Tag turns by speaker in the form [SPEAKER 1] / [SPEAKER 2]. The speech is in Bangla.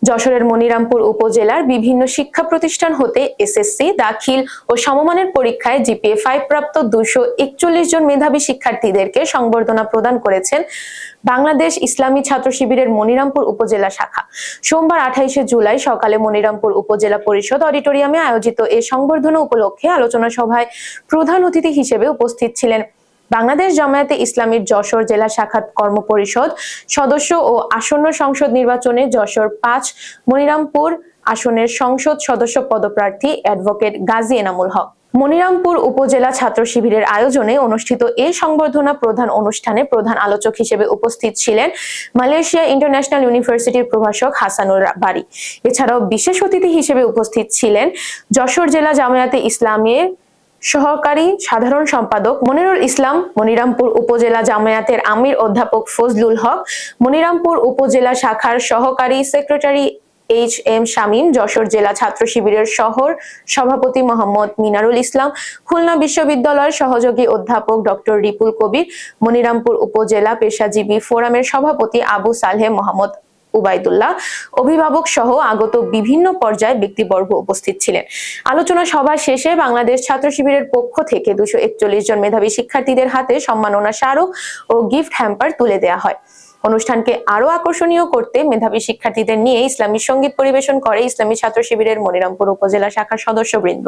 [SPEAKER 1] যশোরের মনিরামপুর উপজেলার বিভিন্ন শিক্ষা প্রতিষ্ঠান হতে এসএসসি, দাখিল ও সমমানের পরীক্ষায় জিপিএ 5 প্রাপ্ত 241 জন মেধাবী শিক্ষার্থীদেরকে সংবর্ধনা প্রদান করেছেন বাংলাদেশ ইসলামী ছাত্র শিবিরের মনিরামপুর উপজেলা শাখা। সোমবার 28শে জুলাই সকালে মনিরামপুর উপজেলা পরিষদ অডিটোরিয়ামে আয়োজিত এই সংবর্ধনা উপলক্ষে আলোচনা সভায় প্রধান অতিথি হিসেবে উপস্থিত ছিলেন বাংলাদেশ জামায়াতে ইসলামীর যশোর জেলা শাখার কর্মপরিষদ সদস্য ও আসন্ন সংসদ নির্বাচনে যশোর 5 মনিরামপুর আসনের সংসদ সদস্য পদপ্রার্থী অ্যাডভোকেট গাজী এনামুল হক। মনিরামপুর উপজেলা ছাত্র শিবিরের আয়োজনে অনুষ্ঠিত এই সংবর্ধনা প্রধান অনুষ্ঠানে প্রধান আলোচক হিসেবে উপস্থিত ছিলেন মালয়েশিয়া ইন্টারন্যাশনাল ইউনিভার্সিটির প্রভাষক হাসানুর বারী। এছাড়াও বিশেষ অতিথি হিসেবে উপস্থিত ছিলেন যশোর জেলা জামায়াতে ইসলামীর সহকারী সাধারণ সম্পাদক মনিরুল ইসলাম, মনিরামপুর উপজেলা জামায়াতের আমির অধ্যাপক ফজলুল হক, মনিরামপুর উপজেলা শাখার সহকারী সেক্রেটারি HM শামীম, যশোর জেলা ছাত্র শিবিরের শহর সভাপতি মোহাম্মদ মিনারুল ইসলাম, খুলনা বিশ্ববিদ্যালয়ের সহযোগী অধ্যাপক ডক্টর রিপুল কবির, মনিরামপুর উপজেলা পেশাজীবী ফোরামের সভাপতি আবু সালেহ মোহাম্মদ উবাইদুল্লাহ, অভিভাবক সহ আগত বিভিন্ন পর্যায়ে ব্যক্তিবর্গ উপস্থিত ছিলেন। আলোচনা সভা শেষে বাংলাদেশ ছাত্র শিবিরের পক্ষ থেকে 241 জন মেধাবী শিক্ষার্থীদের হাতে সম্মাননা স্মারক ও গিফট হ্যাম্পার তুলে দেওয়া হয়। অনুষ্ঠানকে আরো আকর্ষণীয় করতে মেধাবী শিক্ষার্থীদের নিয়ে ইসলামী সঙ্গীত পরিবেশন করে ইসলামী ছাত্র শিবিরের মনিরামপুর উপজেলা শাখার সদস্যবৃন্দ।